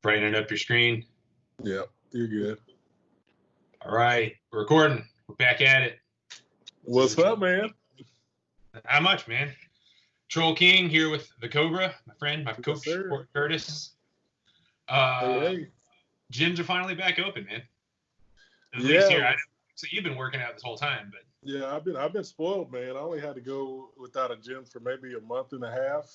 Brightening up your screen. Yeah, you're good. All right, we're recording. We're back at it. What's up, man? How much, man? Troll King here with the Cobra, my friend, my coach, sir. Curtis. Hey. Gyms are finally back open, man. At Yeah. least here. So you've been working out this whole time, but yeah, I've been spoiled, man. I only had to go without a gym for maybe a month and a half,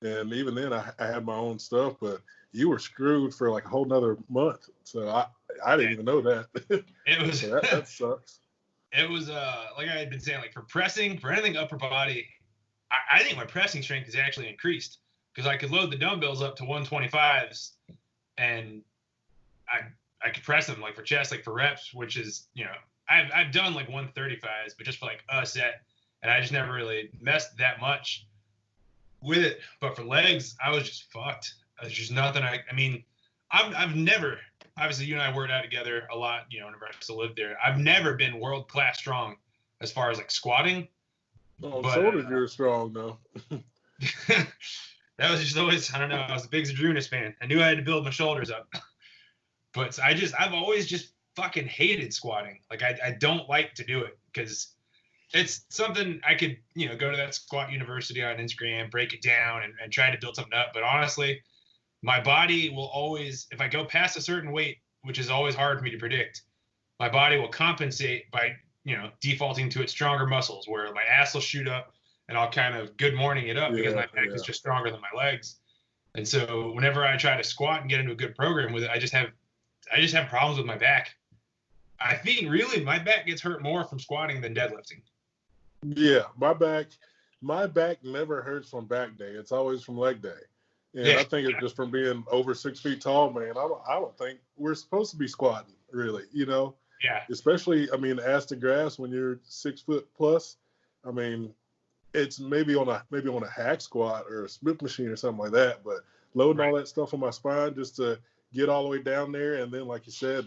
and even then I had my own stuff. But you were screwed for like a whole nother month, so I didn't even know that. It was so that sucks. It was like I had been saying, like for anything upper body, I think my pressing strength has actually increased because I could load the dumbbells up to 125s and I could press them like for chest, like for reps, which is, I've done like 135s, but just for like a set, and I just never really messed that much with it. But for legs, I was just fucked. There's just nothing. I've never, obviously you and I worked out together a lot, whenever I still lived there. I've never been world class strong as far as like squatting. Oh, shoulders you're strong though. That was just always, I don't know, I was a big Zadrunas fan. I knew I had to build my shoulders up. But I've always just fucking hated squatting. Like I don't like to do it because it's something I could, go to that squat university on Instagram, break it down and try to build something up. But honestly, my body will always, if I go past a certain weight, which is always hard for me to predict, my body will compensate by, defaulting to its stronger muscles where my ass will shoot up and I'll kind of good morning it up because my back is just stronger than my legs. And so whenever I try to squat and get into a good program with it, I just have problems with my back. I think really my back gets hurt more from squatting than deadlifting. Yeah, my back never hurts from back day. It's always from leg day. And I think it's just from being over 6 feet tall, man. I don't think we're supposed to be squatting, really, Yeah. Especially, ass to grass when you're 6 foot plus. It's maybe on a hack squat or a Smith machine or something like that, but loading all that stuff on my spine just to get all the way down there, and then like you said,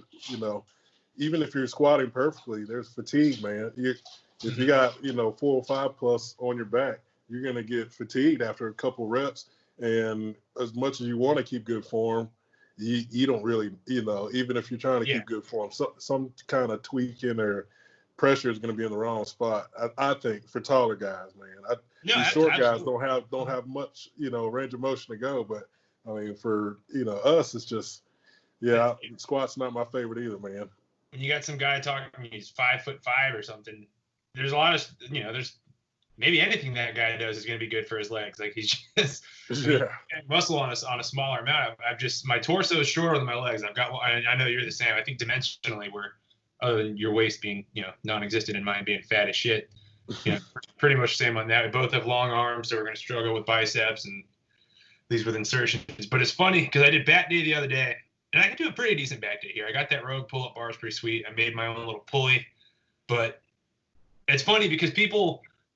even if you're squatting perfectly, there's fatigue, man. If you got 4 or 5 plus on your back, you're gonna get fatigued after a couple reps. And as much as you want to keep good form, you don't really, even if you're trying to keep good form, some kind of tweaking or pressure is going to be in the wrong spot. I think for taller guys, man. These short guys don't have much, range of motion to go. But for us, it's just squat's not my favorite either, man. When you got some guy talking, he's 5'5" or something. There's a lot of there's maybe anything that guy does is going to be good for his legs. Like he's just muscle on a smaller amount. My torso is shorter than my legs. I know you're the same. I think dimensionally other than your waist being, non-existent and mine being fat as shit, pretty much the same on that. We both have long arms, so we're going to struggle with biceps and these with insertions. But it's funny because I did back day the other day, and I could do a pretty decent back day here. I got that Rogue pull-up bars pretty sweet. I made my own little pulley. But it's funny because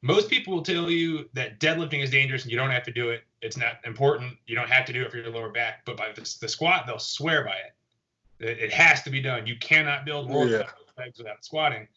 most people will tell you that deadlifting is dangerous and you don't have to do it. It's not important. You don't have to do it for your lower back. But by the squat, they'll swear by it. It has to be done. You cannot build world legs without squatting.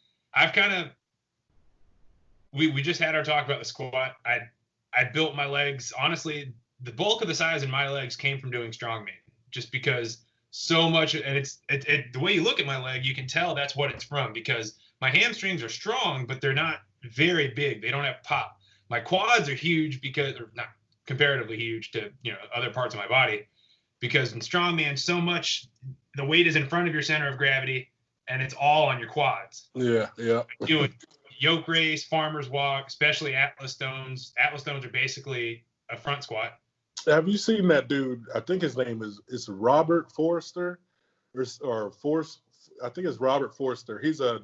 We just had our talk about the squat. I built my legs. Honestly, the bulk of the size in my legs came from doing strongman, just because so much. And the way you look at my leg, you can tell that's what it's from, because my hamstrings are strong, but they're not very big. They don't have pop. My quads are huge because they're not comparatively huge to other parts of my body, because in strongman so much the weight is in front of your center of gravity and it's all on your quads. Yeah. Doing yoke race, farmer's walk, especially Atlas stones. Atlas stones are basically a front squat. Have you seen that dude? I think his name is Robert Forster or Force. I think it's Robert Forster. He's a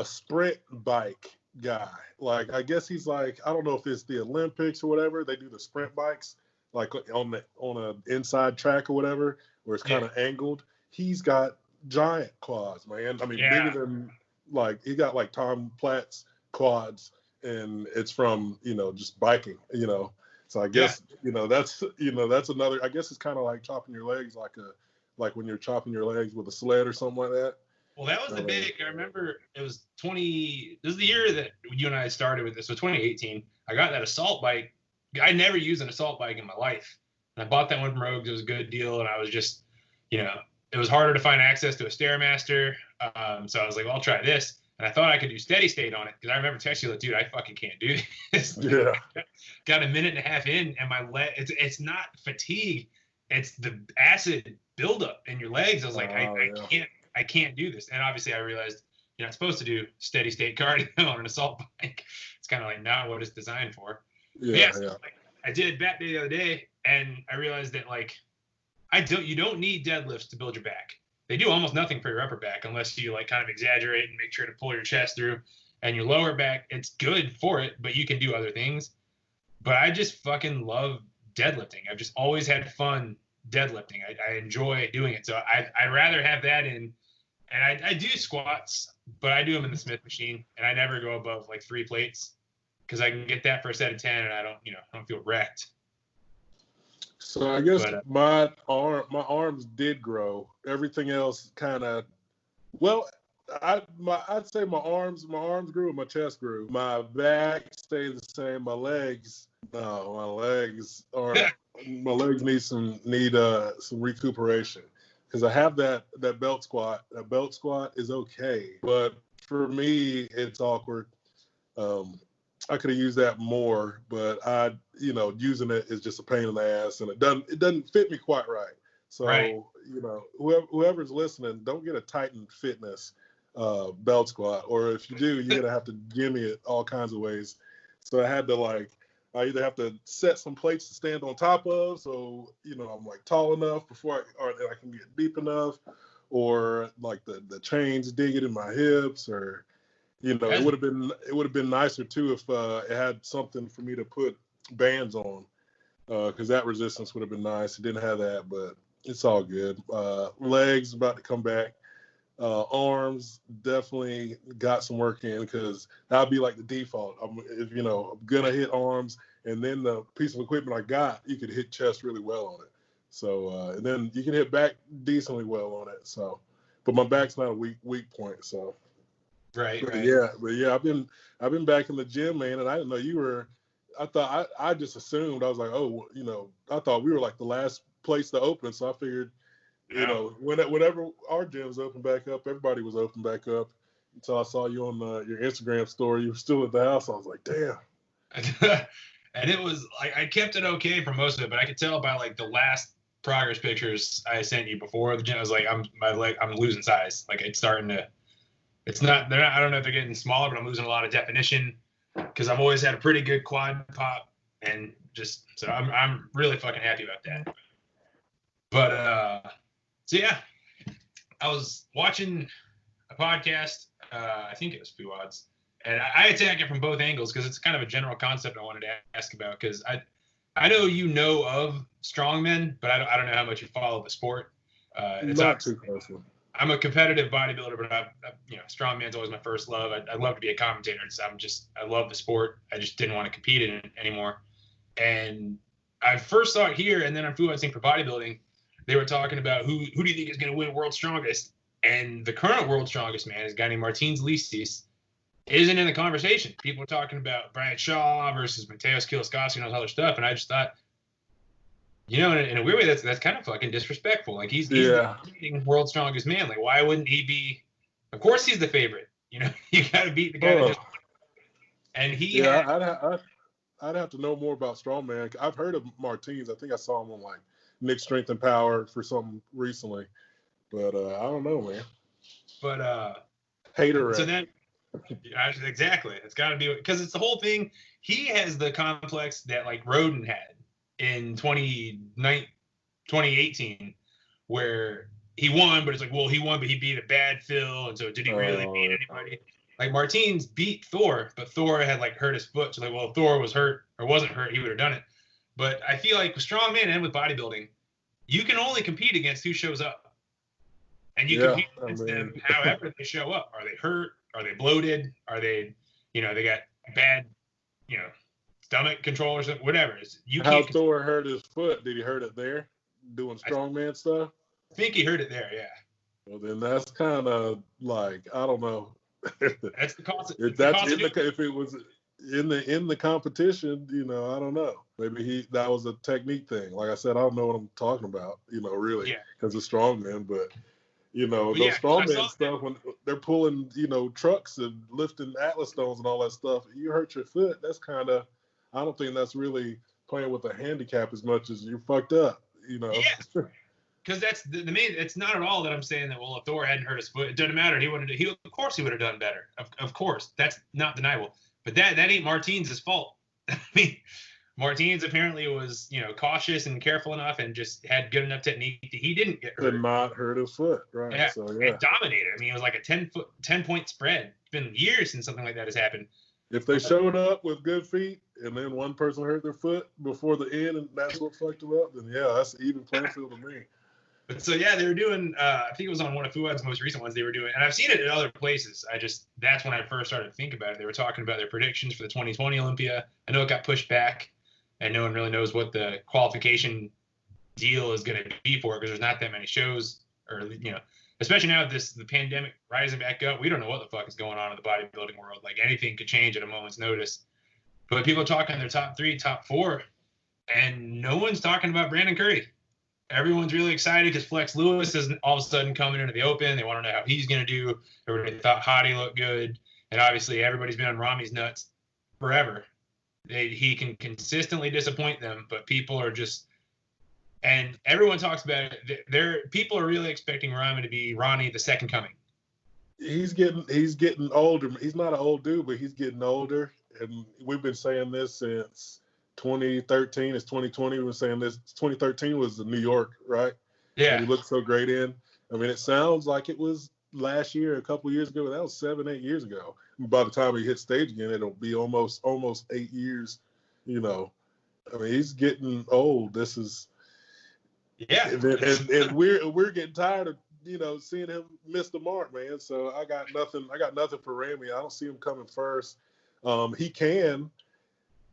sprint bike guy. Like, I guess he's like, I don't know if it's the Olympics or whatever. They do the sprint bikes like on an inside track or whatever, where it's kind of angled. He's got giant quads, man. Bigger than, like, he got like Tom Platt's quads, and it's from just biking. So I guess that's another. I guess it's kind of like chopping your legs, like when you're chopping your legs with a sled or something like that. Well, that was I remember it was this is the year that you and I started with this. So 2018, I got that assault bike. I never used an assault bike in my life. And I bought that one from Rogues. It was a good deal. And I was just it was harder to find access to a Stairmaster. So I was like, well, I'll try this. And I thought I could do steady state on it because I remember texting you like, dude, I fucking can't do this. Yeah. Got a minute and a half in, and my leg, it's not fatigue, it's the acid buildup in your legs. I was like, I can't do this. And obviously I realized you're not supposed to do steady state cardio on an assault bike. It's kind of like not what it's designed for. Yeah. Like, I did back day the other day, and I realized that like you don't need deadlifts to build your back. They do almost nothing for your upper back unless you like kind of exaggerate and make sure to pull your chest through. And your lower back, it's good for it, but you can do other things. But I just fucking love deadlifting. I've just always had fun deadlifting. I enjoy doing it. So I'd rather have that in. And I do squats, but I do them in the Smith machine, and I never go above like 3 plates because I can get that for a set of 10, and I don't feel wrecked. So I guess my arms did grow. Everything else kind of, well, I'd say my arms grew and my chest grew. My back stayed the same. My legs need some recuperation because I have that belt squat. That belt squat is okay, but for me it's awkward. I could have used that more, but using it is just a pain in the ass, and it doesn't fit me quite right. So whoever's listening, don't get a Titan Fitness belt squat, or if you do, you're gonna have to jimmy it all kinds of ways. So I either have to set some plates to stand on top of, so I'm like tall enough or I can get deep enough, or like the chains dig it in my hips, or it would have been nicer too if it had something for me to put bands on, because that resistance would have been nice. It didn't have that, but it's all good. Legs about to come back. Arms definitely got some work in, because that'd be like the default. I'm gonna hit arms, and then the piece of equipment I got, you could hit chest really well on it. So and then you can hit back decently well on it. So, but my back's not a weak point. So. Right. Yeah, I've been back in the gym, man, and I didn't know you were. I just assumed, I was like, I thought we were like the last place to open, so I figured, whenever our gyms open back up, everybody was open back up. Until I saw you on your Instagram story, you were still at the house. I was like, damn. And it was like I kept it okay for most of it, but I could tell by like the last progress pictures I sent you before the gym, I was like, I'm losing size. Like it's starting to. It's not. I don't know if they're getting smaller, but I'm losing a lot of definition because I've always had a pretty good quad pop, and just so I'm really fucking happy about that. But so yeah, I was watching a podcast. I think it was Fuad's, and I attack it from both angles because it's kind of a general concept I wanted to ask about, because I know of strongmen, but I don't know how much you follow the sport. It's not too closely. I'm a competitive bodybuilder, but strongman's always my first love. I'd love to be a commentator. I love the sport. I just didn't want to compete in it anymore. And I first saw it here, and then on Fuad's thing for bodybuilding, they were talking about who do you think is going to win World's Strongest? And the current World's Strongest man is a guy named Martins Licis. Isn't in the conversation. People are talking about Brian Shaw versus Mateusz Kielskowski and all this other stuff, and I just thought, in a weird way, that's kind of fucking disrespectful. Like he's the World's Strongest man. Like, why wouldn't he be? Of course, he's the favorite. You got to beat the guy. And he. Yeah, I'd have to know more about strongman. I've heard of Martins. I think I saw him on like Nick Strength and Power for something recently, but I don't know, man. But hater. So then, exactly, it's got to be because it's the whole thing. He has the complex that like Roden had in 2018, where he won, but it's like, well, he won, but he beat a bad Phil, and so did he really beat anybody? Like Martins beat Thor, but Thor had like hurt his foot, so like, well, if Thor was hurt or wasn't hurt, he would have done it. But I feel like with strongman and with bodybuilding, you can only compete against who shows up, and you compete against them however they show up. Are they hurt? Are they bloated? Are they, they got bad, stomach control or something, whatever. How Thor hurt his foot? Did he hurt it there doing strongman stuff? I think he hurt it there, yeah. Well, then that's kind of like, I don't know. That's the concept. If in the competition, I don't know. Maybe that was a technique thing. Like I said, I don't know what I'm talking about, really, because of strongman. But those strongman stuff when they're pulling, trucks and lifting Atlas stones and all that stuff, you hurt your foot. That's I don't think that's really playing with a handicap as much as you're fucked up, Yeah. Because that's the main. It's not at all that I'm saying that. Well, if Thor hadn't hurt his foot, it doesn't matter. Of course he would have done better. Of course, that's not deniable. But that ain't Martine's fault. I mean, Martine's apparently was cautious and careful enough, and just had good enough technique that he didn't get hurt. And not hurt his foot, right? Yeah, so, and dominated. I mean, it was like a 10-point spread. It's been years since something like that has happened. If they showed up with good feet and then one person hurt their foot before the end and that's what fucked them up, then that's an even playing field to me. But so they were doing. I think it was on one of Fuad's most recent ones. They were doing, and I've seen it in other places. That's when I first started to think about it. They were talking about their predictions for the 2020 Olympia. I know it got pushed back, and no one really knows what the qualification deal is going to be for it because there's not that many shows, or especially now with the pandemic rising back up. We don't know what the fuck is going on in the bodybuilding world. Like anything could change at a moment's notice. But people are talking their top 3, top 4, and no one's talking about Brandon Curry. Everyone's really excited because Flex Lewis is all of a sudden coming into the open. They want to know how he's going to do. Everybody thought Hottie looked good. And obviously everybody's been on Rami's nuts forever. He can consistently disappoint them, but people are just – and everyone talks about it. People are really expecting Rami to be Ronnie the second coming. He's getting older. He's not an old dude, but he's getting older. And we've been saying this since – 2013 is 2020. We were saying this. 2013 was New York, right? Yeah. And he looked so great in. I mean, it sounds like it was last year, a couple years ago. But that was 7-8 years ago. By the time he hits stage again, it'll be almost 8 years. I mean, he's getting old. This is. Yeah. And we're getting tired of seeing him miss the mark, man. So I got nothing for Rami. I don't see him coming first. He can.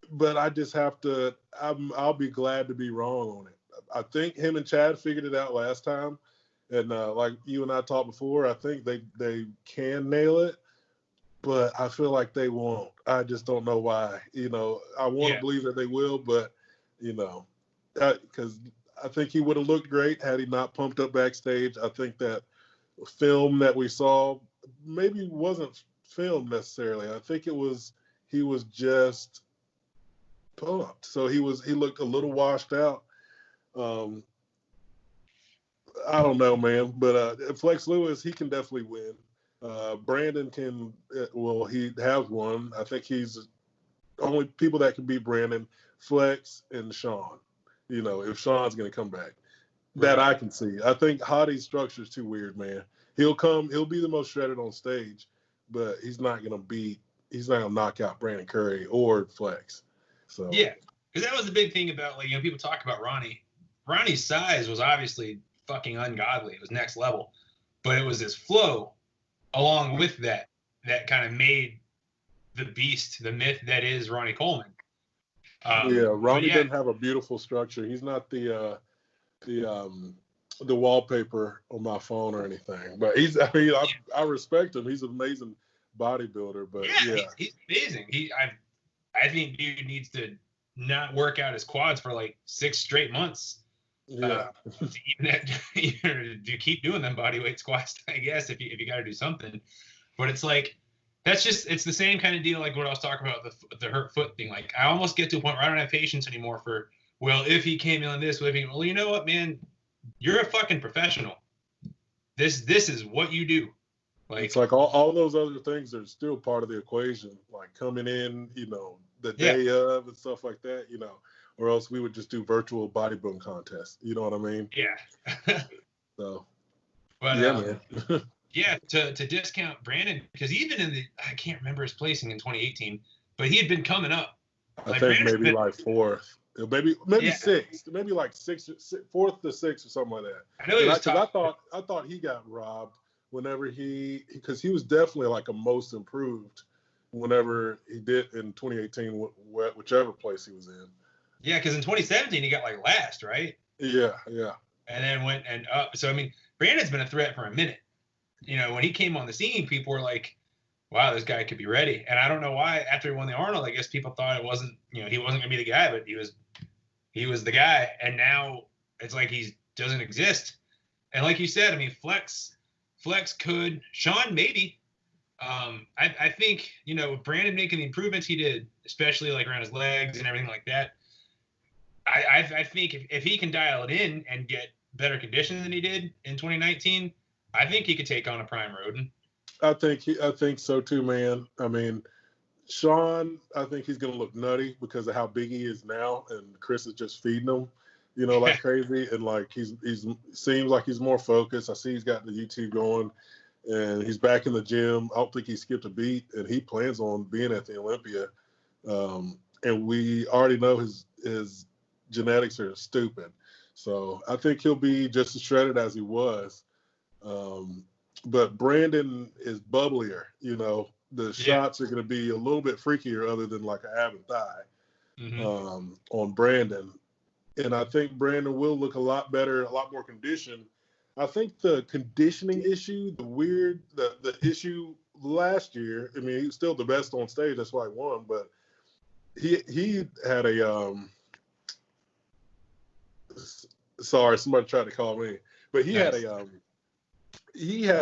But I just have to. I'll be glad to be wrong on it. I think him and Chad figured it out last time, and like you and I talked before, I think they can nail it, but I feel like they won't. I just don't know why. I want to believe that they will, but because I think he would have looked great had he not pumped up backstage. I think that film that we saw maybe wasn't filmed necessarily. I think he was just pumped. So he looked a little washed out. I don't know, man, but Flex Lewis, he can definitely win. Brandon can, he has won. I think he's only people that can beat Brandon, Flex and Sean. If Sean's going to come back, that I can see. I think Hottie's structure is too weird, man. He'll be the most shredded on stage, but he's not going to knock out Brandon Curry or Flex. So yeah, because that was the big thing about people talk about Ronnie. Ronnie's size was obviously fucking ungodly. It was next level, but it was his flow along with that kind of made the beast, the myth that is Ronnie Coleman. Ronnie doesn't have a beautiful structure. He's not the wallpaper on my phone or anything, but I respect him. He's an amazing bodybuilder, but he's amazing. I think dude needs to not work out his quads for like 6 straight months. To keep doing them bodyweight squats, I guess, if you got to do something. But it's like it's the same kind of deal like what I was talking about the hurt foot thing. Like I almost get to a point where I don't have patience anymore for if he came in on this, you know what, man, you're a fucking professional. This is what you do. Like it's like all those other things are still part of the equation, like coming in, the day of and stuff like that, or else we would just do virtual bodybuilding contests. You know what I mean? Yeah. So, but man. to discount Brandon, because even I can't remember his placing in 2018, but he had been coming up. I think maybe like 4th, maybe 6th, maybe like 4th to 6th or something like that. I know he was tough. I thought he got robbed whenever because he was definitely like a most improved whenever he did in 2018, whichever place he was in. Yeah, because in 2017 he got like last, right? Yeah. And then went and up. So I mean, Brandon's been a threat for a minute. When he came on the scene, people were like, wow, this guy could be ready. And I don't know why after he won the Arnold, I guess people thought it wasn't, he wasn't gonna be the guy, but he was the guy. And now it's like he doesn't exist. And like you said, I mean, Flex could, Sean maybe. I think with Brandon making the improvements he did, especially like around his legs and everything like that. I think if he can dial it in and get better conditions than he did in 2019, I think he could take on a prime Roden. I think so too, man. I mean, Sean, I think he's gonna look nutty because of how big he is now, and Chris is just feeding him, like crazy, and like he's seems like he's more focused. I see he's got the YouTube going, and he's back in the gym. I don't think he skipped a beat, and he plans on being at the Olympia. And we already know his genetics are stupid, so I think he'll be just as shredded as he was. But Brandon is bubblier, the shots are going to be a little bit freakier other than like an ab and thigh on Brandon. And I think Brandon will look a lot better, a lot more conditioned. I think the conditioning issue, the issue last year, I mean, he was still the best on stage. That's why he won. But he had sorry, somebody tried to call me. But he had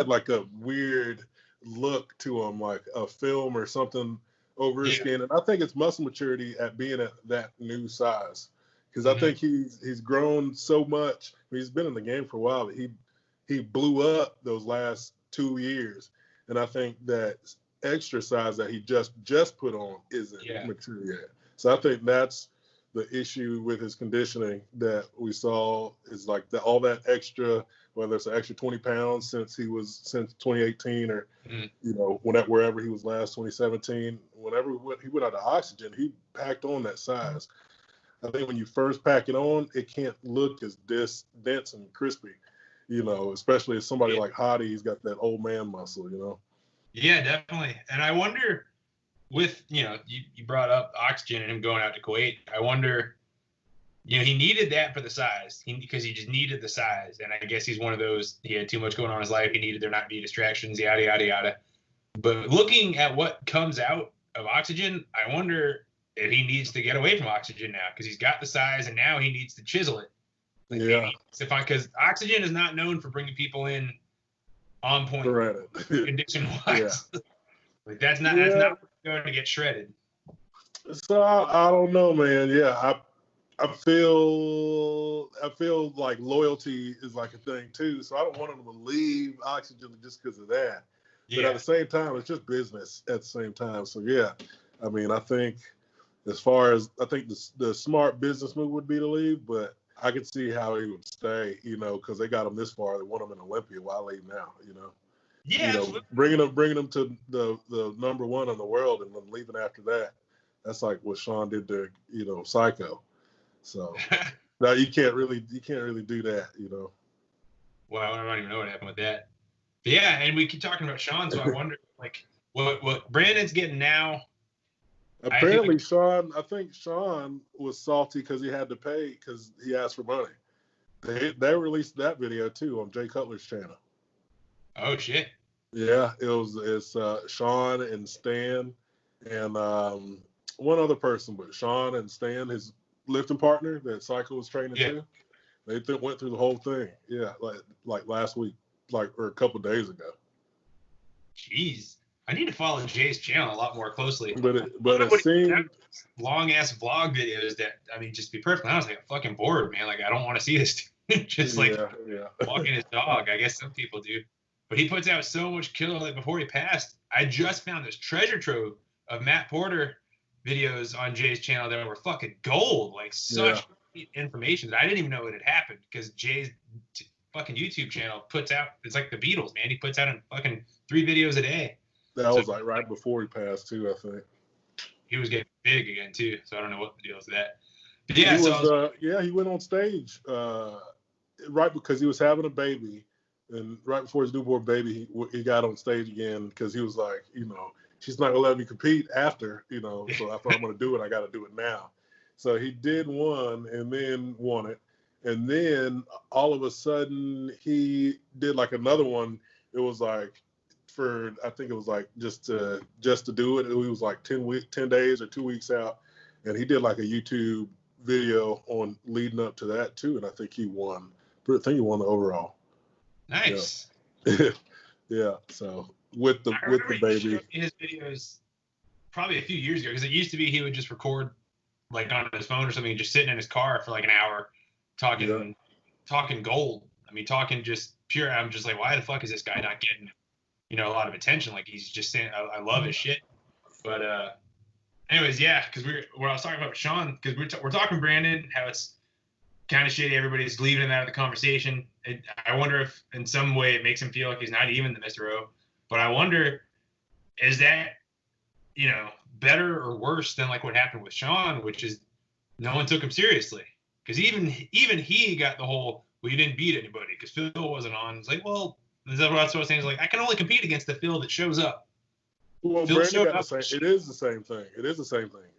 like a weird look to him, like a film or something over his skin. And I think it's muscle maturity at being at that new size. Because I think he's grown so much. He's been in the game for a while, but he blew up those last 2 years. And I think that extra size that he just put on isn't mature yet. So I think that's the issue with his conditioning that we saw is like all that extra, whether it's an extra 20 pounds since 2018 or, wherever he was last, 2017, whenever he went out of oxygen, he packed on that size. I think when you first pack it on, it can't look as dense and crispy, especially if somebody like Hottie, he's got that old man muscle, Yeah, definitely. And I wonder with, you brought up oxygen and him going out to Kuwait. I wonder, he needed that for the size because he just needed the size. And I guess he's one of those, he had too much going on in his life. He needed there not to be distractions, yada, yada, yada. But looking at what comes out of oxygen, I wonder if he needs to get away from oxygen now because he's got the size and now he needs to chisel it. Because oxygen is not known for bringing people in on point condition wise. Like that's not going to get shredded. So I don't know, man. Yeah, I feel like loyalty is like a thing too. So I don't want him to leave oxygen just because of that. But at the same time, it's just business at the same time. So yeah, I mean, I think as far as the smart business move would be to leave, but I could see how he would stay, because they got him this far. They want him in Olympia. Why leave now, Yeah, bringing him to the number one in the world and then leaving after that. That's like what Sean did to Psycho. So now you can't really do that. Well, I don't even know what happened with that. But yeah, and we keep talking about Sean, so I wonder like what Brandon's getting now. Apparently, I think Sean was salty because he had to pay because he asked for money. They released that video too on Jay Cutler's channel. Oh shit. Yeah, it's Sean and Stan and one other person, but Sean and Stan, his lifting partner that Psycho was training too. They went through the whole thing. Yeah, like last week, or a couple of days ago. Jeez, I need to follow Jay's channel a lot more closely. But it seemed long ass vlog videos that just to be perfectly honest, like I'm fucking bored, man. Like I don't want to see this dude just walking his dog. I guess some people do. But he puts out so much killer. Like before he passed, I just found this treasure trove of Matt Porter videos on Jay's channel that were fucking gold. Like such information that I didn't even know it had happened because Jay's fucking YouTube channel puts out. It's like the Beatles, man. He puts out fucking 3 videos a day. That was like right before he passed too, I think. He was getting big again too, so I don't know what the deal is with that. But yeah, he went on stage right because he was having a baby. And right before his newborn baby, he got on stage again because he was like, she's not going to let me compete after, so I thought I'm going to do it. I got to do it now. So he did one and then won it. And then all of a sudden he did like another one. It was like for, I think it was like just to do it. It was like 10 days or 2 weeks out, and he did like a YouTube video on leading up to that too, and I think he won. I think he won the overall. Nice. Yeah. Yeah. So with the baby, his videos probably a few years ago, because it used to be he would just record like on his phone or something, just sitting in his car for like an hour talking gold. I mean, talking just pure. I'm just like, why the fuck is this guy not getting, a lot of attention? Like, he's just saying, I love his shit. But anyways, yeah, because what I was talking about with Sean, because we're talking Brandon, how it's kind of shitty. Everybody's leaving him out of the conversation. I wonder if in some way it makes him feel like he's not even the Mr. O. But I wonder, is that, better or worse than like what happened with Sean, which is no one took him seriously. Because even he got the whole, well, you didn't beat anybody because Phil wasn't on. It's like, well, is that what I was saying? It's like, I can only compete against the Phil that shows up. Well, Phil Brandon got the same. It is the same thing.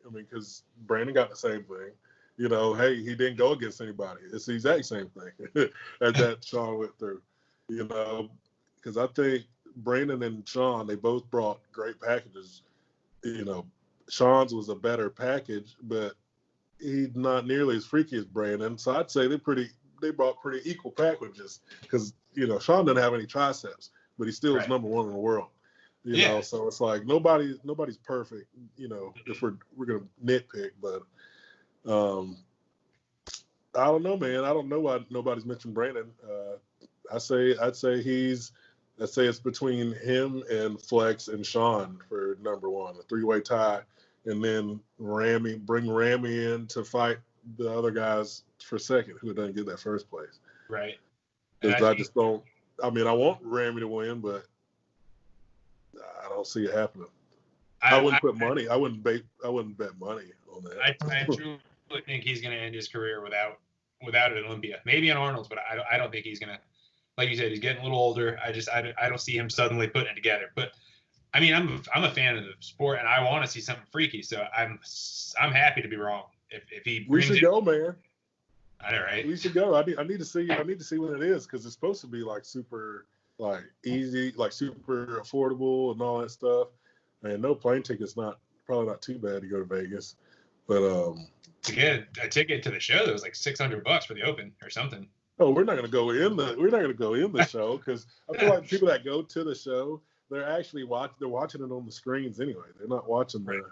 I mean, because Brandon got the same thing. Hey, he didn't go against anybody. It's the exact same thing that Sean went through. Because I think Brandon and Sean, they both brought great packages. Sean's was a better package, but he's not nearly as freaky as Brandon. So I'd say they brought pretty equal packages because, Sean didn't have any triceps, but he still was number one in the world. So it's like nobody's perfect, if we're going to nitpick, but I don't know, man. I don't know why nobody's mentioned Brandon. I'd say it's between him and Flex and Sean for number one, a 3-way tie, and then bring Ramy in to fight the other guys for second who doesn't get that first place. Right. Because I just don't. I mean, I want Ramy to win, but I don't see it happening. I wouldn't put money. I wouldn't bet money on that. I truly think he's going to end his career without an Olympia. Maybe an Arnold's, but I don't think he's going to. Like you said, he's getting a little older. I don't see him suddenly putting it together. But I mean, I'm a fan of the sport, and I want to see something freaky. So I'm happy to be wrong. If he we should go, man. I know, right? We should go. I need to see when it is, because it's supposed to be like super like easy, like super affordable and all that stuff. And no plane ticket's probably not too bad to go to Vegas. But to get a ticket to the show, that was like $600 for the open or something. Oh, we're not going to go in the show, because I feel like people that go to the show, they're actually watching it on the screens anyway. They're not watching the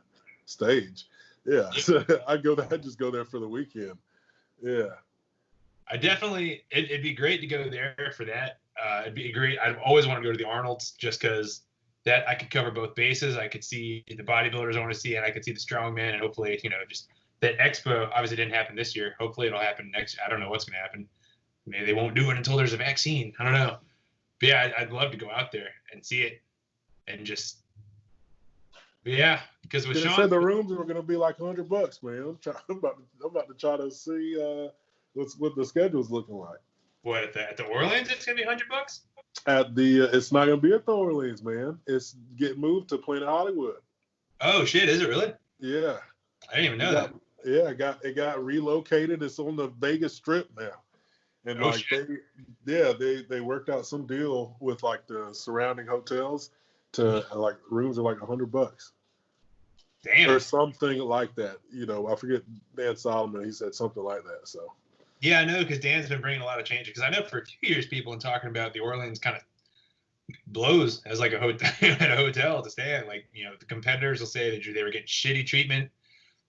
stage. Yeah, so I'd just go there for the weekend. Yeah, it'd be great to go there for that. It'd be great. I'd always want to go to the Arnold's just because that I could cover both bases. I could see the bodybuilders I want to see, and I could see the strongman, and hopefully, just that expo obviously didn't happen this year. Hopefully it'll happen next. I don't know what's going to happen. Maybe they won't do it until there's a vaccine. I don't know. But yeah, I'd love to go out there and see it and just, because with Sean. They said the rooms were going to be like $100, man. I'm about to try to see what the schedule's looking like. What, at the Orleans, it's going to be $100? It's not going to be at the Orleans, man. It's getting moved to Planet Hollywood. Oh shit, is it really? Yeah. I didn't even know that. Yeah, it got relocated. It's on the Vegas Strip now. And they worked out some deal with like the surrounding hotels to like rooms are like $100. Damn. Or something like that. I forget Dan Solomon. He said something like that. So. Yeah, I know, because Dan's been bringing a lot of changes. Because I know for a few years people have been talking about the Orleans kind of blows as like a hotel to stay at. Like, the competitors will say that they were getting shitty treatment.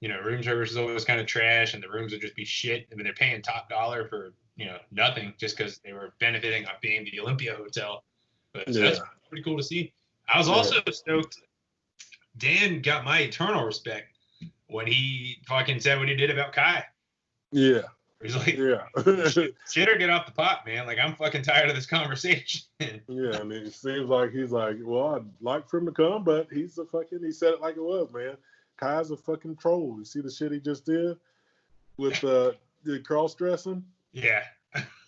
Room service is always kind of trash, and the rooms would just be shit. I mean, they're paying top dollar for nothing just because they were benefiting off being the Olympia hotel. But that's pretty cool to see. I was also stoked. Dan got my eternal respect when he fucking said what he did about Kai. Yeah. He's like, shit or get off the pot, man. Like, I'm fucking tired of this conversation. Yeah, and it seems like he's like, well, I'd like for him to come, but he said it like it was, man. Kai's a fucking troll. You see the shit he just did with the cross-dressing? Yeah.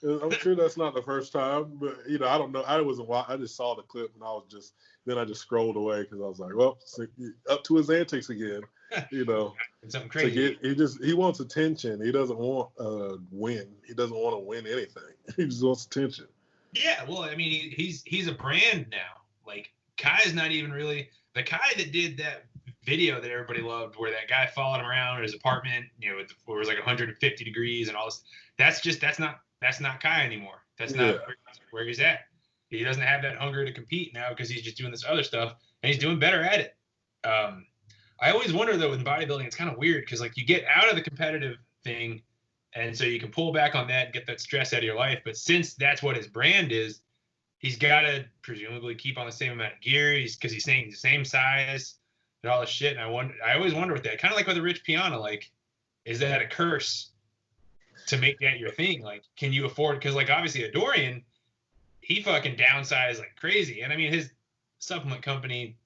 I'm sure that's not the first time, but I don't know. I just saw the clip and I just scrolled away because I was like, well, up to his antics again. Something crazy. He wants attention. He doesn't want win. He doesn't want to win anything. He just wants attention. Yeah, well, I mean, he's a brand now. Like, Kai's not even really the Kai that did that video that everybody loved, where that guy followed him around in his apartment, where it was like 150 degrees and all this. That's not Kai anymore. That's not where he's at. He doesn't have that hunger to compete now because he's just doing this other stuff, and he's doing better at it. I always wonder though in bodybuilding, it's kind of weird because like you get out of the competitive thing, and so you can pull back on that and get that stress out of your life. But since that's what his brand is, he's got to presumably keep on the same amount of gear. Because he's saying the same size and all this shit. And I always wonder with that, kind of like with a Rich Piana, like, is that a curse to make that your thing? Like, can you afford? Because like obviously a Dorian, he fucking downsized like crazy, and I mean his supplement company.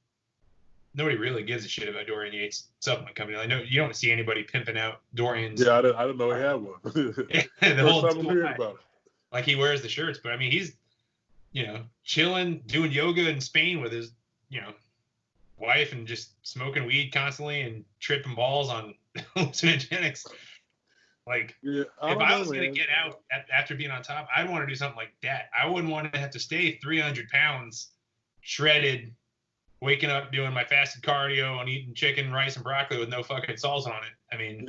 Nobody really gives a shit about Dorian Yates' supplement company. I know you don't see anybody pimping out Dorian's. Yeah, I didn't know he had one. The whole time I'm hearing about it. Like he wears the shirts, but I mean he's, chilling, doing yoga in Spain with his, wife and just smoking weed constantly and tripping balls on hallucinogenics. Like, if I was going to get out after being on top, I'd want to do something like that. I wouldn't want to have to stay 300 pounds shredded, waking up doing my fasted cardio and eating chicken, rice, and broccoli with no fucking salsa on it. I mean,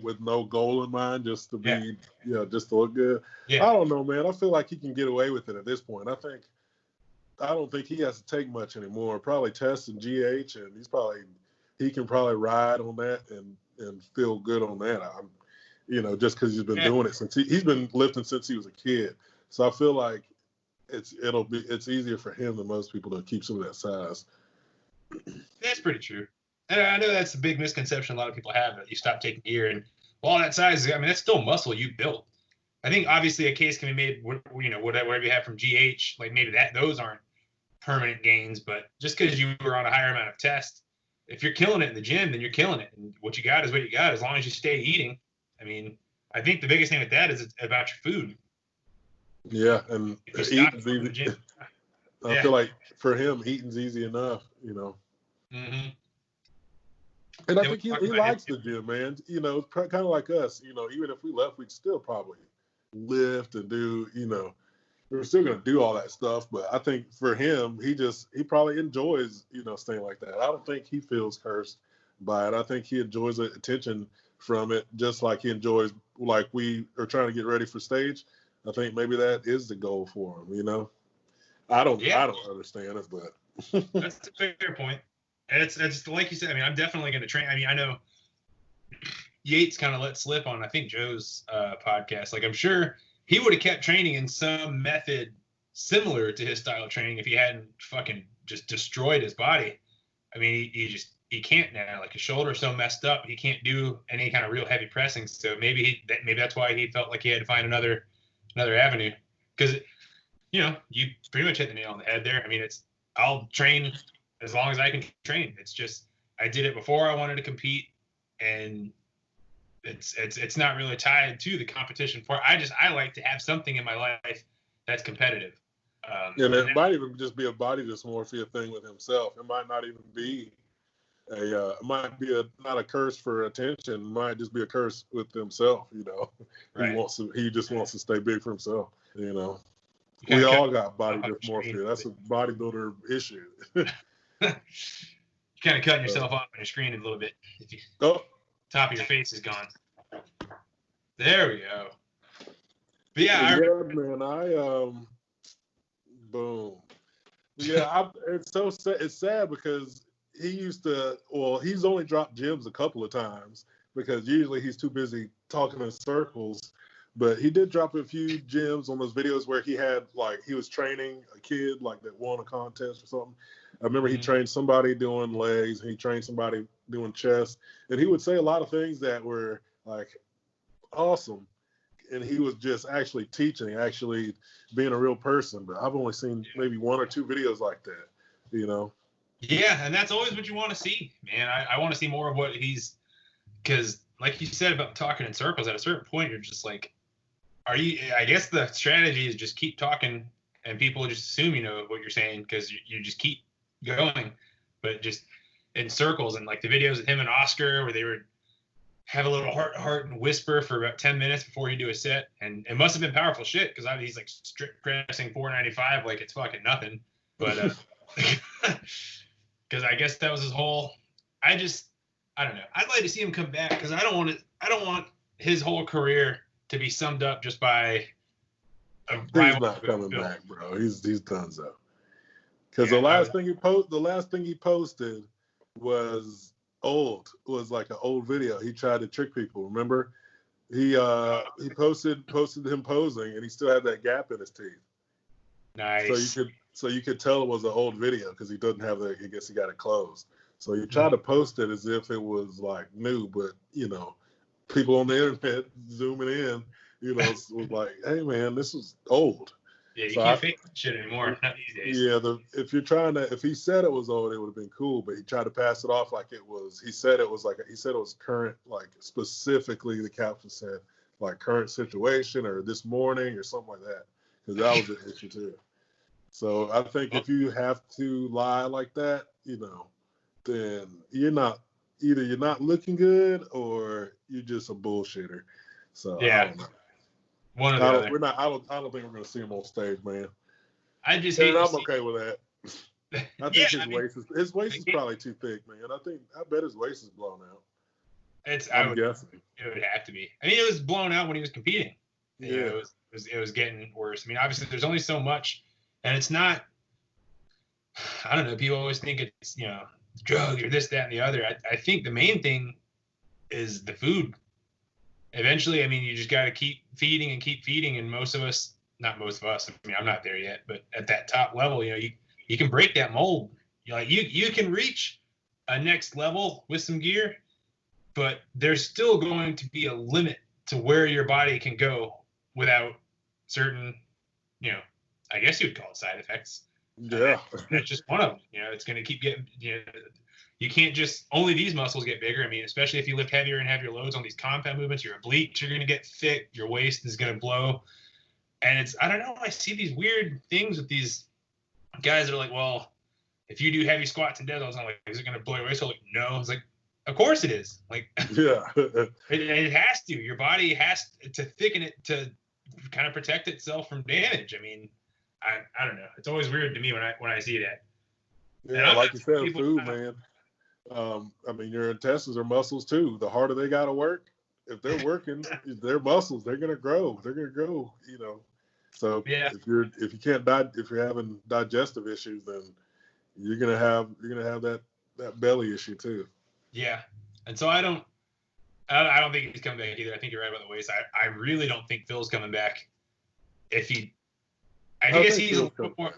with no goal in mind, just to be, just to look good. Yeah. I don't know, man. I feel like he can get away with it at this point. I don't think he has to take much anymore. Probably Test and GH, and he can probably ride on that and feel good on that. Just because he's been doing it since he's been lifting since he was a kid. So I feel like it's easier for him than most people to keep some of that size. That's pretty true. And I know that's a big misconception a lot of people have, that you stop taking gear and all that size. I mean, that's still muscle you built. I think obviously a case can be made, whatever you have from GH, like maybe those aren't permanent gains, but just because you were on a higher amount of test, if you're killing it in the gym, then you're killing it. And what you got is what you got, as long as you stay eating. I mean, I think the biggest thing with that is it's about your food. Yeah, and eating's easy. I feel like for him, eating's easy enough, Mm-hmm. And I think he likes the gym, man. Kind of like us. Even if we left, we'd still probably lift and do. We're still gonna do all that stuff. But I think for him, he probably enjoys, staying like that. I don't think he feels cursed by it. I think he enjoys the attention from it, just like he enjoys, like we are trying to get ready for stage. I think maybe that is the goal for him, I don't understand it, but that's a fair point. And it's like you said, I mean, I'm definitely going to train. I mean, I know Yates kind of let slip on, I think, Joe's podcast. Like, I'm sure he would have kept training in some method similar to his style of training if he hadn't fucking just destroyed his body. I mean, he can't now. Like, his shoulder's so messed up, he can't do any kind of real heavy pressing. So maybe that's why he felt like he had to find another avenue, because you pretty much hit the nail on the head there. I mean, I'll train as long as I can train. It's just I did it before I wanted to compete, and it's not really tied to the competition part. I like to have something in my life that's competitive. It might even just be a body dysmorphia thing with himself. It might not even be not a curse for attention. It might just be a curse with himself. Right. He just wants to stay big for himself. We all got body dysmorphia. That's a bodybuilder issue. You're kind of cutting yourself off on your screen a little bit. Top of your face is gone. There we go. But man. Boom. Yeah, it's so sad. It's sad because he's only dropped gyms a couple of times because usually he's too busy talking in circles. But he did drop a few gyms on those videos where he was training a kid that won a contest or something. I remember he trained somebody doing legs, and he trained somebody doing chest, and he would say a lot of things that were awesome. And he was just actually teaching, actually being a real person. But I've only seen maybe one or two videos like that, Yeah, and that's always what you want to see, man. I want to see more of what because like you said about talking in circles, at a certain point, you're just like, I guess the strategy is just keep talking and people just assume you know what you're saying because you just keep going, but just in circles. And like the videos of him and Oscar where they would have a little heart to heart and whisper for about 10 minutes before you do a set. And it must have been powerful shit because he's like strict pressing 495 like it's fucking nothing. But Because I guess that was his whole. I don't know. I'd like to see him come back because I don't want his whole career to be summed up just by a rival. He's not coming back, bro. He's done so. Because Yeah, the last thing he posted was like an old video. He tried to trick people. Remember? He posted him posing, and he still had that gap in his teeth. Nice. So you could tell it was an old video because he doesn't have the. I guess he got it closed. So he tried to post it as if it was like new, but people on the internet zooming in, was like, hey man, this is old. Yeah, you can't fake shit anymore. Not these days. Yeah, if he said it was old, it would have been cool, but he tried to pass it off like it was. He said it was current, like specifically the caption said like current situation or this morning or something like that, because that was an issue too. So I think if you have to lie like that, then you're not looking good or you're just a bullshitter. So yeah. I don't know. One or the other. I don't think we're gonna see him on stage, man. I just hate. I'm okay with that. I think his waist is probably too thick, man. I bet his waist is blown out. I'm guessing. It would have to be. I mean, it was blown out when he was competing. Yeah. It was getting worse. I mean, obviously, there's only so much, and it's not. I don't know. People always think it's drugs or this, that, and the other. I think the main thing is the food. Eventually, I mean, you just got to keep feeding, and not most of us. I mean, I'm not there yet, but at that top level, you can break that mold. You can reach a next level with some gear, but there's still going to be a limit to where your body can go without certain, I guess you would call it side effects. Yeah. That's just one of them. It's going to keep getting, you can't just, only these muscles get bigger. I mean, especially if you lift heavier and have your loads on these compound movements, your obliques are going to get thick, your waist is going to blow. And I don't know, I see these weird things with these guys that are like, well, if you do heavy squats and deadlifts, I'm like, is it going to blow your waist? I'm like, no. It's like, of course it is. Like, yeah. it has to. Your body has to thicken it to kind of protect itself from damage. I mean, I don't know. It's always weird to me when I see that. Yeah, like you said, food, man. I mean, your intestines are muscles too. The harder they got to work, if they're working, they're muscles. They're gonna grow. So yeah. if you're having digestive issues, then you're gonna have that belly issue too. Yeah, and so I don't think he's coming back either. I think you're right about the waist. I really don't think Phil's coming back. I guess he's a little more.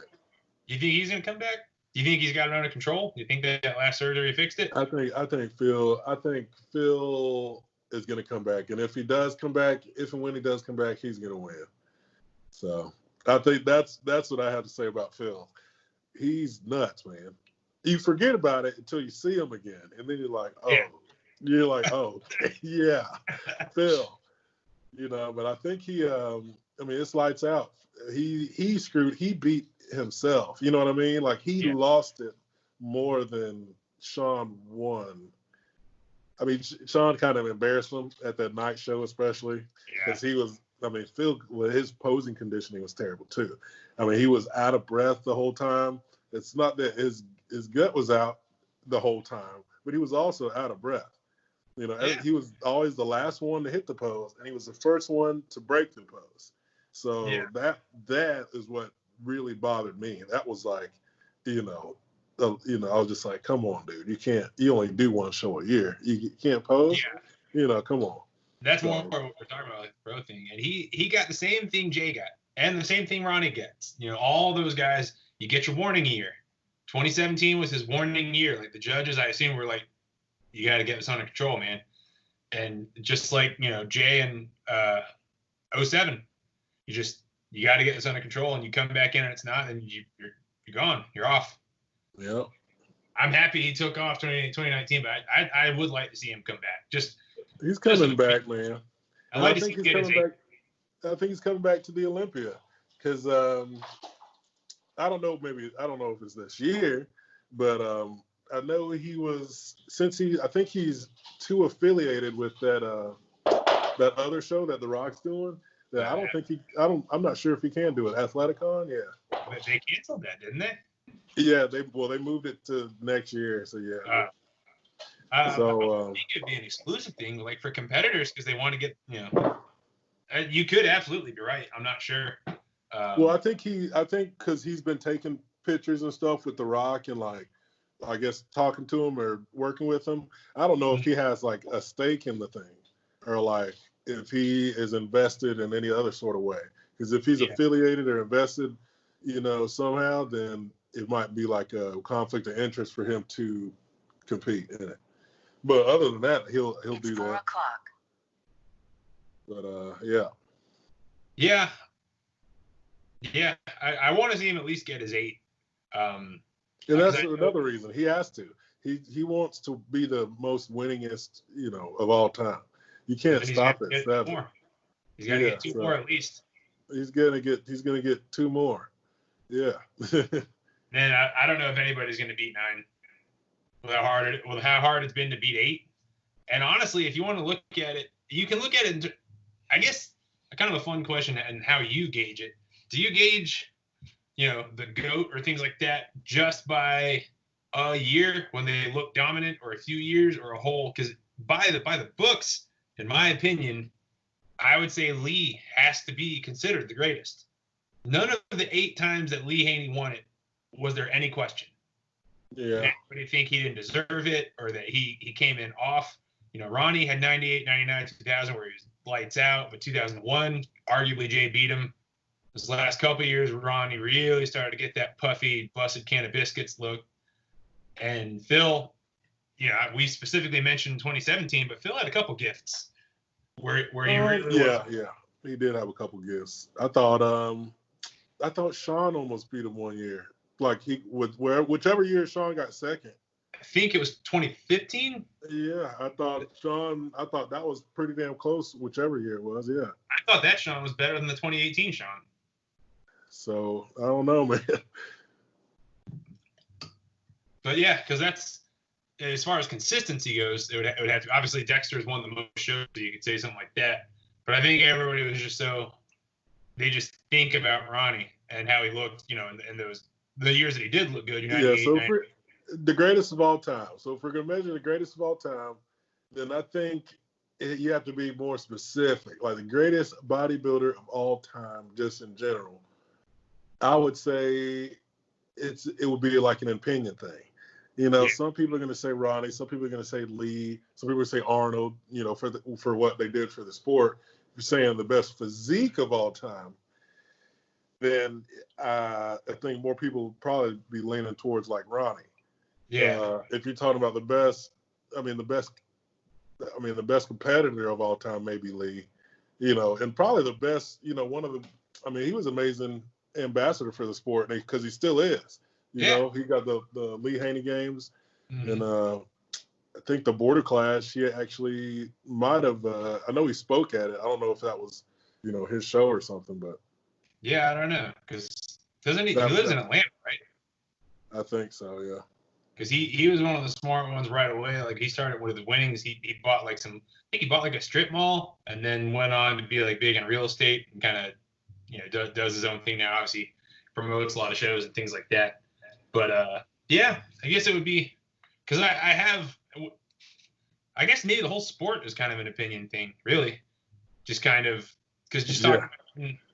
You think he's gonna come back? Do you think he's got it under control? Do you think that last surgery fixed it? I think Phil is gonna come back, and if he does come back, if and when he does come back, he's gonna win. So I think that's what I have to say about Phil. He's nuts, man. You forget about it until you see him again, and then you're like, oh, yeah, Phil. But I think he, it's lights out. He beat himself. You know what I mean? Like he lost it more than Sean won. I mean, Sean kind of embarrassed him at that night show, especially because he was. I mean, Phil, his posing conditioning was terrible too. I mean, he was out of breath the whole time. It's not that his gut was out the whole time, but he was also out of breath. He was always the last one to hit the pose, and he was the first one to break the pose. So that is what really bothered me. That was like, I was just like, come on, dude, you only do one show a year. You can't pose. Come on. That's more what we're talking about, like the pro thing. And he got the same thing Jay got, and the same thing Ronnie gets. All those guys, you get your warning year. 2017 was his warning year. Like the judges, I assume, were like, you got to get this under control, man. And just like, Jay and 07, you got to get this under control, and you come back in and it's not, and you're gone. You're off. Yeah. I'm happy he took off 2019, but I would like to see him come back. He's coming back, man. I think he's coming back. I think he's coming back to the Olympia because I don't know if it's this year, but I know he was I think he's too affiliated with that other show that The Rock's doing. That I'm not sure if he can do it. Athleticon, yeah. But they canceled that, didn't they? Yeah, they moved it to next year. So yeah. I think it'd be an exclusive thing, like for competitors, because they want to get, you could absolutely be right. I'm not sure. Well, I think because he's been taking pictures and stuff with The Rock and like, I guess talking to him or working with him. I don't know if he has like a stake in the thing or like if he is invested in any other sort of way. Because if he's affiliated or invested, somehow, then it might be like a conflict of interest for him to compete in it. But other than that, he'll do that. 4:00. But yeah. Yeah. Yeah, I want to see him at least get his 8. And that's another reason he has to. He wants to be the most winningest, of all time. You can't stop it. He's got to get 2 more at least. He's gonna get 2 more. Yeah. Man, I don't know if anybody's gonna beat 9 with how hard it's been to beat 8. And honestly, if you want to look at it, you can look at it. I guess kind of a fun question and how you gauge it. Do you gauge, the GOAT or things like that just by a year when they look dominant, or a few years, or a whole? Because by the books, in my opinion, I would say Lee has to be considered the greatest. None of the 8 times that Lee Haney won it was there any question. Yeah. Anybody think he didn't deserve it, or that he came in off? Ronnie had 98, 99, 2000 where he was lights out, but 2001, arguably Jay beat him. This last couple of years, Ronnie really started to get that puffy, busted can of biscuits look. And Phil, we specifically mentioned 2017, but Phil had a couple gifts where he really was. Yeah, he did have a couple gifts. I thought Sean almost beat him one year. Like whichever year Sean got second. I think it was 2015. Yeah, I thought that was pretty damn close, whichever year it was. Yeah. I thought that Sean was better than the 2018 Sean. So I don't know, man. But yeah, because that's, as far as consistency goes, it would have to. Obviously, Dexter's won the most shows, so you could say something like that. But I think everybody was just they just think about Ronnie and how he looked, in the years that he did look good. So for the greatest of all time. So if we're gonna measure the greatest of all time, then I think you have to be more specific. Like the greatest bodybuilder of all time, just in general. I would say it would be like an opinion thing. Some people are going to say Ronnie, some people are going to say Lee, some people say Arnold, for what they did for the sport. If you're saying the best physique of all time, then I think more people would probably be leaning towards like Ronnie. Yeah. If you're talking about the best competitor of all time, maybe Lee, and probably the best, he was amazing ambassador for the sport because he still is. He got the Lee Haney games, and I think the Border Clash. He actually might have. I know he spoke at it. I don't know if that was, his show or something, but yeah, I don't know, because doesn't he lives in Atlanta, right? I think so, yeah. Because he was one of the smart ones right away. Like he started with his winnings. He bought like a strip mall, and then went on to be like big in real estate and kind of does his own thing now. Obviously promotes a lot of shows and things like that. But yeah, I guess it would be because I guess maybe the whole sport is kind of an opinion thing, really. Just kind of because talking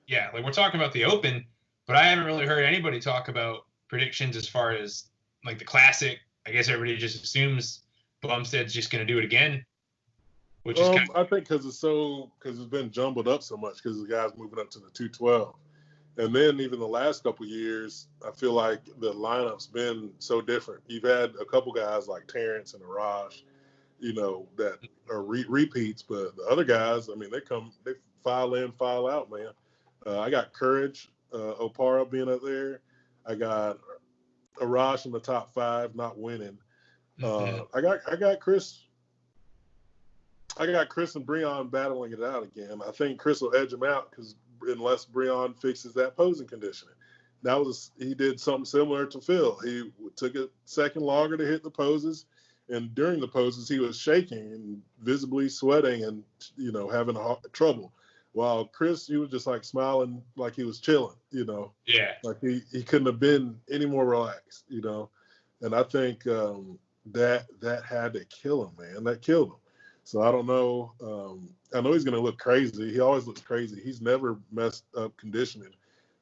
like we're talking about the Open, but I haven't really heard anybody talk about predictions as far as like the Classic. I guess everybody just assumes Bumstead's just going to do it again. Which is I think because it's been jumbled up so much because the guy's moving up to the 212. And then even the last couple of years, I feel like the lineup's been so different. You've had a couple guys like Terrence and Arash, that are repeats, but the other guys, they file in, file out, man. I got Courage, Opara being up there. I got Arash in the top 5, not winning. I got Chris and Breon battling it out again. I think Chris will edge him out unless Breon fixes that posing conditioning. He did something similar to Phil. He took a second longer to hit the poses, and during the poses he was shaking and visibly sweating and having trouble. while Chris, he was just like smiling like he was chilling, you know. Yeah. Like he couldn't have been any more relaxed, you know. And I think that had to kill him, man. That killed him. So I don't know. I know he's going to look crazy. He always looks crazy. He's never messed up conditioning.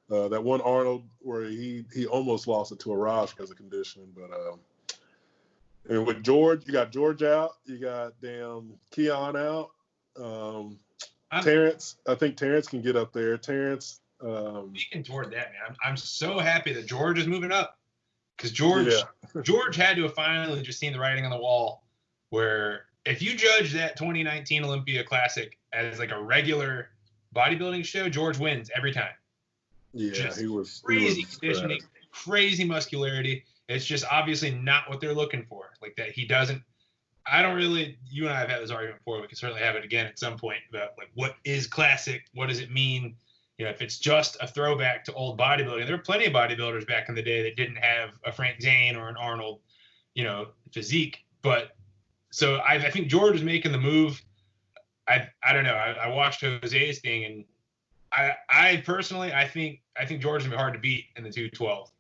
That one Arnold where he almost lost it to a Raj because of conditioning. But and with George, you got George out. You got damn Keon out. Terrence, I think Terrence can get up there. Terrence. Speaking toward that, man, I'm so happy that George is moving up because George had to have finally just seen the writing on the wall where if you judge that 2019 Olympia Classic as like a regular bodybuilding show, George wins every time. Yeah, just he was crazy conditioning, crazy muscularity. It's just obviously not what they're looking for. Like that he doesn't. I don't really. You and I have had this argument before. We can certainly have it again at some point about like what is classic. What does it mean? You know, if it's just a throwback to old bodybuilding, there were plenty of bodybuilders back in the day that didn't have a Frank Zane or an Arnold, you know, physique. But so I think George is making the move. I don't know. I watched Jose's thing, and I personally I think George is gonna be hard to beat in the 212.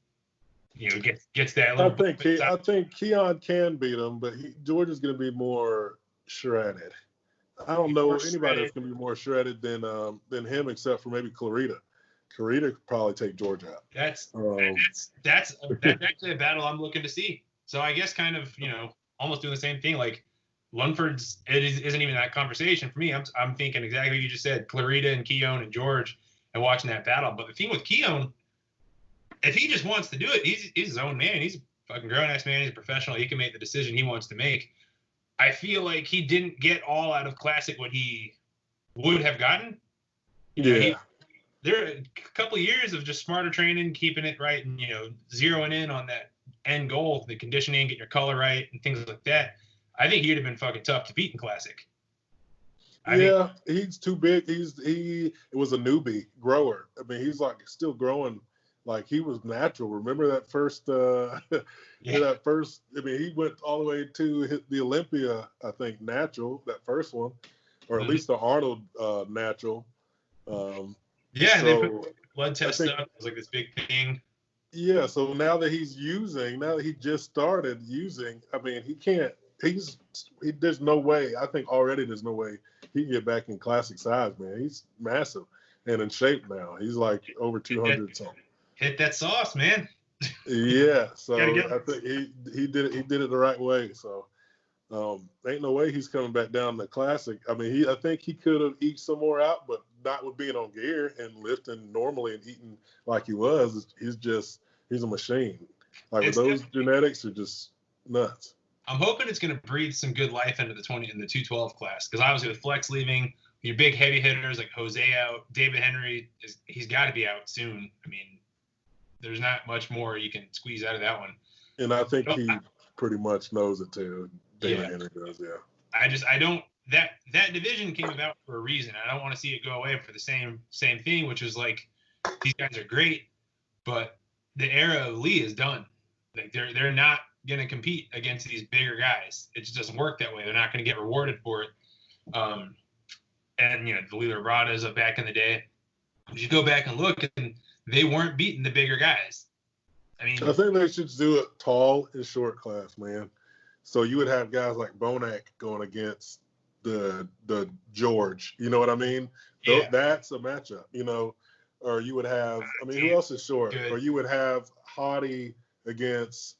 You know, gets that little. I think Keon can beat him, but George is gonna be more shredded. I don't know anybody that's gonna be more shredded than him, except for maybe Clarita. Clarita could probably take George out. That's actually a battle I'm looking to see. So I guess kind of, you know, almost doing the same thing. Like Lunford's, isn't even that conversation for me. I'm thinking exactly what you just said, Clarita and Keon and George, and watching that battle. But the thing with Keon, if he just wants to do it, he's his own man. He's a fucking grown-ass man. He's a professional. He can make the decision he wants to make. I feel like he didn't get all out of Classic what he would have gotten. You know, there are a couple of years of just smarter training, keeping it right, and, you know, zeroing in on that end goal, the conditioning, get your color right, and things like that. I think he'd have been fucking tough to beat in Classic. He's too big. He was a newbie grower. I mean, he's like still growing. Like he was natural. Remember that first? That first. I mean, he went all the way to the Olympia. I think natural. That first one, or at least the Arnold natural. They put blood test stuff. It was like this big thing. Yeah. So now that he just started using, I mean, he can't. There's no way. I think already there's no way he can get back in Classic size, man. He's massive and in shape now. He's like over 200 something. Hit that sauce, man. Yeah, so I think he did it the right way. So ain't no way he's coming back down to Classic. I mean, I think he could have eaten some more out, but not with being on gear and lifting normally and eating like he was. He's a machine. Like those genetics are just nuts. I'm hoping it's going to breathe some good life into the 212 class, because obviously with Flex leaving, your big heavy hitters like Jose out, David Henry he's got to be out soon. I mean, there's not much more you can squeeze out of that one. And I think he pretty much knows it too. David Henry does, yeah. That division came about for a reason. I don't want to see it go away for the same thing, which is like these guys are great, but the era of Lee is done. Like they're not going to compete against these bigger guys. It just doesn't work that way. They're not going to get rewarded for it. And you know, the Lee Rabradas of back in the day, you go back and look, and they weren't beating the bigger guys. I mean, I think they should do it tall and short class, man. So you would have guys like Bonac going against the George. You know what I mean? Yeah. That's a matchup, you know. Or you would have, I mean, who else is short? Good. Or you would have Hottie against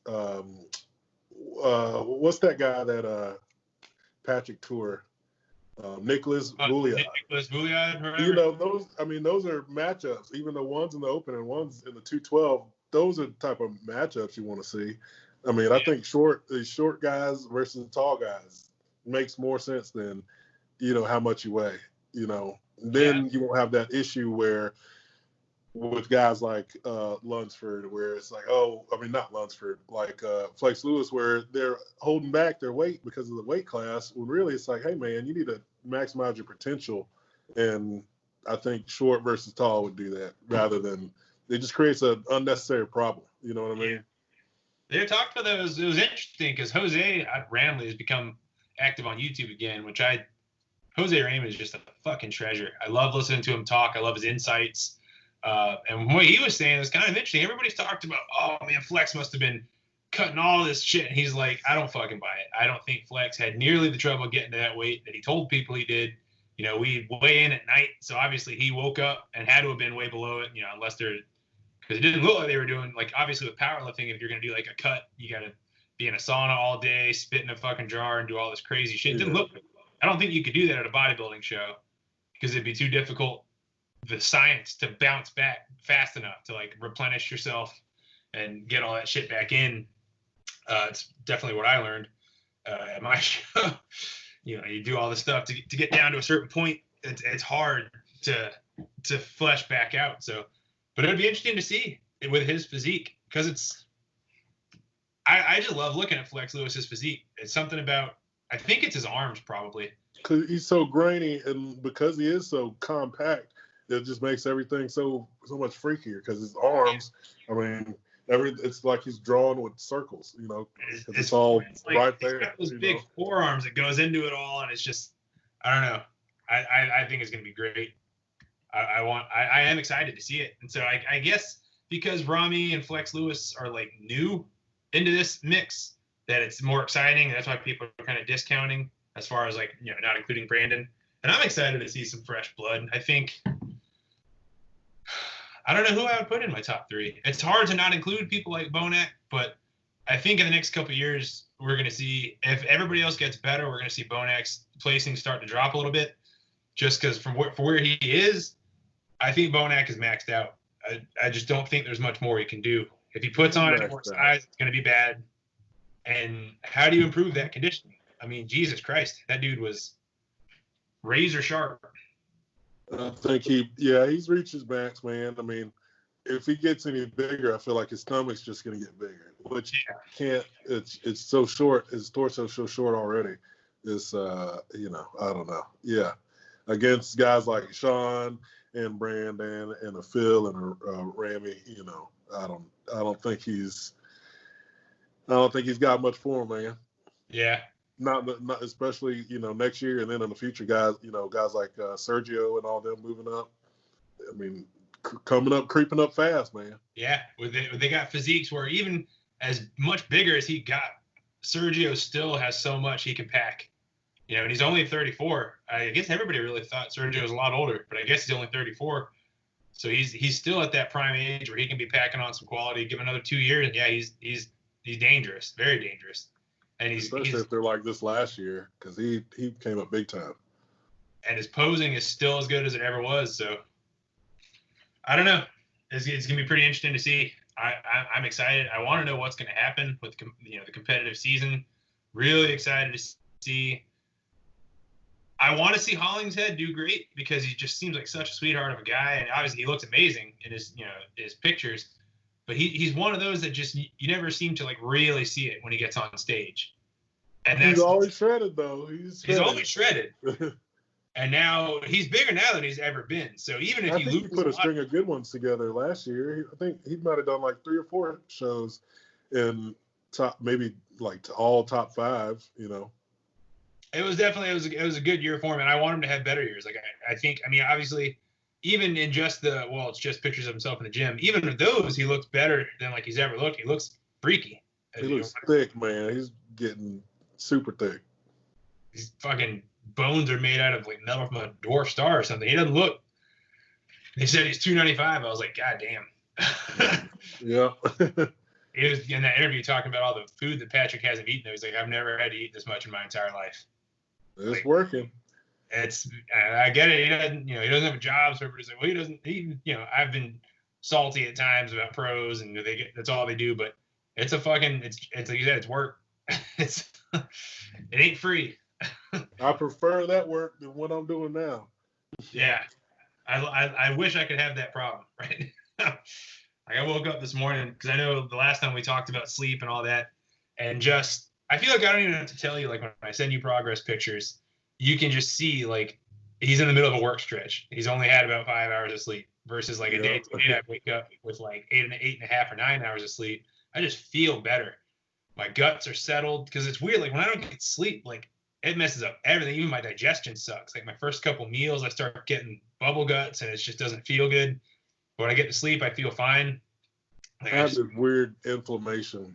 what's that guy that Patrick Tour? Nicholas Bouliard. Nicholas Bouliard. You know, those are matchups. Even the ones in the open and ones in the 212, those are the type of matchups you want to see. I mean, I think these short guys versus tall guys makes more sense than, you know, how much you weigh. You know, then you won't have that issue where with guys like Lunsford, where it's like, not Lunsford, like Flex Lewis, where they're holding back their weight because of the weight class, when really it's like, hey, man, you need to maximize your potential. And I think short versus tall would do that rather than it just creates an unnecessary problem. You know what I mean? They talked about those. It was interesting because Jose at Ramley has become active on YouTube again, which I Jose Raymond is just a fucking treasure. I love listening to him talk. I love his insights. And what he was saying was kind of interesting. Everybody's talked about, oh man, Flex must have been cutting all this shit. And he's like, I don't fucking buy it. I don't think Flex had nearly the trouble getting to that weight that he told people he did. You know, we weigh in at night, so obviously he woke up and had to have been way below it. You know, unless they're, because it didn't look like they were doing, like, obviously with powerlifting, if you're gonna do like a cut, you gotta be in a sauna all day, spit in a fucking jar, and do all this crazy shit. It didn't look. I don't think you could do that at a bodybuilding show because it'd be too difficult, the science, to bounce back fast enough to like replenish yourself and get all that shit back in. It's definitely what I learned at my show. You know, you do all this stuff to get down to a certain point. It's hard to flesh back out. So, but it'd be interesting to see it with his physique, because it's. I just love looking at Flex Lewis's physique. It's something about, I think it's his arms probably. Because he's so grainy, and because he is so compact, it just makes everything so much freakier. Because his arms, I mean, it's like he's drawn with circles, you know. It's all like, right there. He's got those big forearms that goes into it all, and it's just, I don't know. I think it's gonna be great. I am excited to see it, and so I guess because Rami and Flex Lewis are like new into this mix, that it's more exciting. And that's why people are kind of discounting as far as like, you know, not including Brandon. And I'm excited to see some fresh blood. I think, I don't know who I would put in my top 3. It's hard to not include people like Bonac, but I think in the next couple of years, we're going to see, if everybody else gets better, we're going to see Bonac's placing start to drop a little bit, just because for where he is, I think Bonac is maxed out. I just don't think there's much more he can do. If he puts on any more size, it's going to be bad. And how do you improve that conditioning? I mean, Jesus Christ, that dude was razor sharp. I think he's reached his max, man. I mean, if he gets any bigger, I feel like his stomach's just going to get bigger, which can't. It's so short. His torso's so short already. It's you know, I don't know. Yeah, against guys like Sean and Brandon and a Phil and a Rami, you know, I don't think he's got much for him, man. Yeah. Not especially, you know, next year, and then in the future, guys, you know, guys like Sergio and all them moving up. I mean, creeping up fast, man. Yeah, they got physiques where even as much bigger as he got, Sergio still has so much he can pack. You know, and he's only 34. I guess everybody really thought Sergio was a lot older, but I guess he's only 34. So he's still at that prime age where he can be packing on some quality. Give him another 2 years, and yeah, he's dangerous, very dangerous. And especially if they're like this last year, because he came up big time. And his posing is still as good as it ever was. So I don't know. It's gonna be pretty interesting to see. I'm excited. I want to know what's gonna happen with the competitive season. Really excited to see. I want to see Hollingshead do great because he just seems like such a sweetheart of a guy, and obviously he looks amazing in his pipictures. But he's one of those that just you never seem to like really see it when he gets on stage. And he's always shredded though. He's always shredded. And now he's bigger now than he's ever been. So even if he put a string of good ones together last year, I think he might have done like 3 or 4 shows in top, maybe like all top 5. You know. It was definitely it was a good year for him, and I want him to have better years. Like I think, I mean, obviously, even in just it's just pictures of himself in the gym. Even with those, he looks better than like he's ever looked. He looks freaky. He looks thick, man. He's getting super thick. His fucking bones are made out of like metal from a dwarf star or something. He doesn't look. They said he's 295. I was like, God damn. Yeah. He was in that interview talking about all the food that Patrick hasn't eaten. He's like, I've never had to eat this much in my entire life. It's like, working. I get it. He doesn't have a job. So everybody's like, well, I've been salty at times about pros and that's all they do, but it's like you said, it's work. It ain't free. I prefer that work than what I'm doing now. Yeah. I wish I could have that problem right now. Like I woke up this morning because I know the last time we talked about sleep and all that, and just I feel like I don't even have to tell you, like when I send you progress pictures, you can just see like he's in the middle of a work stretch. He's only had about 5 hours of sleep versus like a day today I wake up with like 8.5 or 9 hours of sleep. I just feel better. My guts are settled because it's weird. Like when I don't get sleep, like it messes up everything. Even my digestion sucks. Like my first couple meals, I start getting bubble guts, and it just doesn't feel good. But when I get to sleep, I feel fine. Like I have this weird inflammation,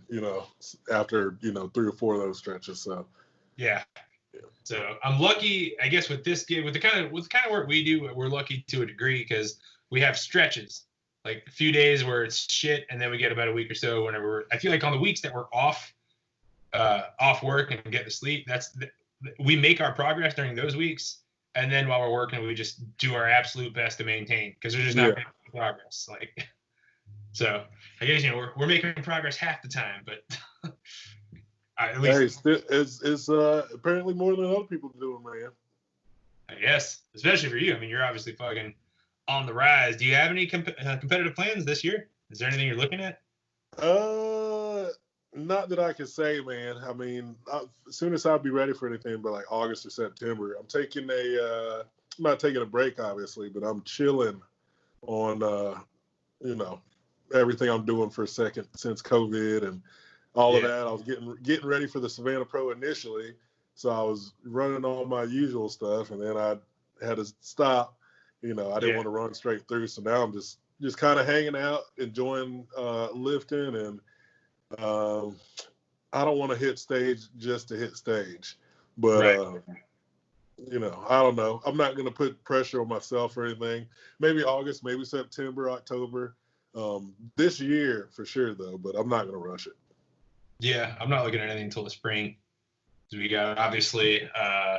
after 3 or 4 of those stretches. So yeah. So I'm lucky, I guess, with this gig, with the kind of work we do, we're lucky to a degree because we have stretches, like a few days where it's shit, and then we get about a week or so whenever I feel like on the weeks that we're off work and get to sleep, we make our progress during those weeks, and then while we're working, we just do our absolute best to maintain because there's just not making progress. Like, so I guess we're making progress half the time, but. At least it's apparently more than other people doing, man. I guess, especially for you. I mean, you're obviously fucking on the rise. Do you have any competitive plans this year? Is there anything you're looking at? Not that I can say, man. I mean, as soon as I'll be ready for anything, by like August or September, I'm not taking a break, obviously, but I'm chilling on, everything I'm doing for a second since COVID and all of that. I was getting ready for the Savannah Pro initially, so I was running all my usual stuff, and then I had to stop. I didn't want to run straight through, so now I'm just kind of hanging out, enjoying lifting, and I don't want to hit stage just to hit stage, but I don't know. I'm not going to put pressure on myself or anything. Maybe August, maybe September, October, this year for sure though, but I'm not going to rush it. Yeah, I'm not looking at anything until the spring. We got obviously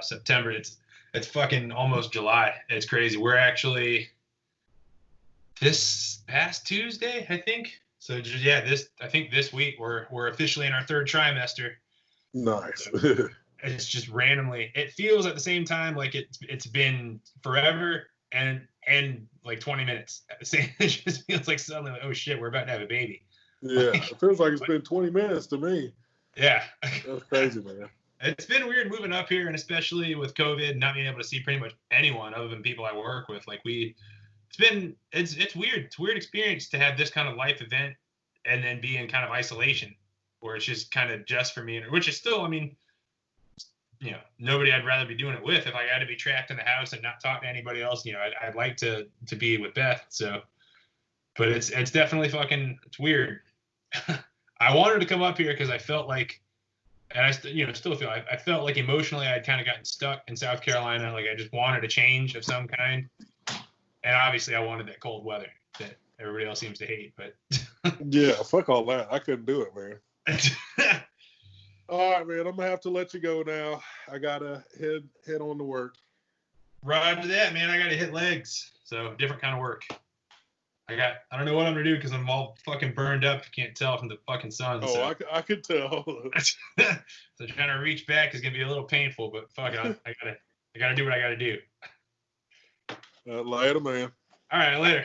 September. It's fucking almost July. It's crazy. We're actually this past Tuesday, I think. So I think this week we're officially in our 3rd trimester. Nice. So it's just randomly. It feels at the same time like it's been forever and like 20 minutes at the same. It just feels like suddenly like, oh shit, we're about to have a baby. Yeah, it feels like it's been 20 minutes to me. Yeah. That's crazy, man. It's been weird moving up here, and especially with COVID, not being able to see pretty much anyone other than people I work with. Like it's weird. It's a weird experience to have this kind of life event and then be in kind of isolation where it's just kind of just for me, which is still, I mean, nobody I'd rather be doing it with. If I got to be trapped in the house and not talk to anybody else, I'd like to be with Beth. So, but it's definitely it's weird. I wanted to come up here because I felt like, and I still feel, I felt like emotionally I'd kind of gotten stuck in South Carolina. Like I just wanted a change of some kind. And obviously I wanted that cold weather that everybody else seems to hate, but. Yeah, fuck all that. I couldn't do it, man. All right, man. I'm going to have to let you go now. I got to head on to work. Roger that, man. I got to hit legs. So different kind of work. I don't know what I'm going to do because I'm all fucking burned up. You can't tell from the fucking sun. Oh, so. I could tell. So trying to reach back is going to be a little painful, but fuck it. I got to do what I got to do. Later, man. All right, later.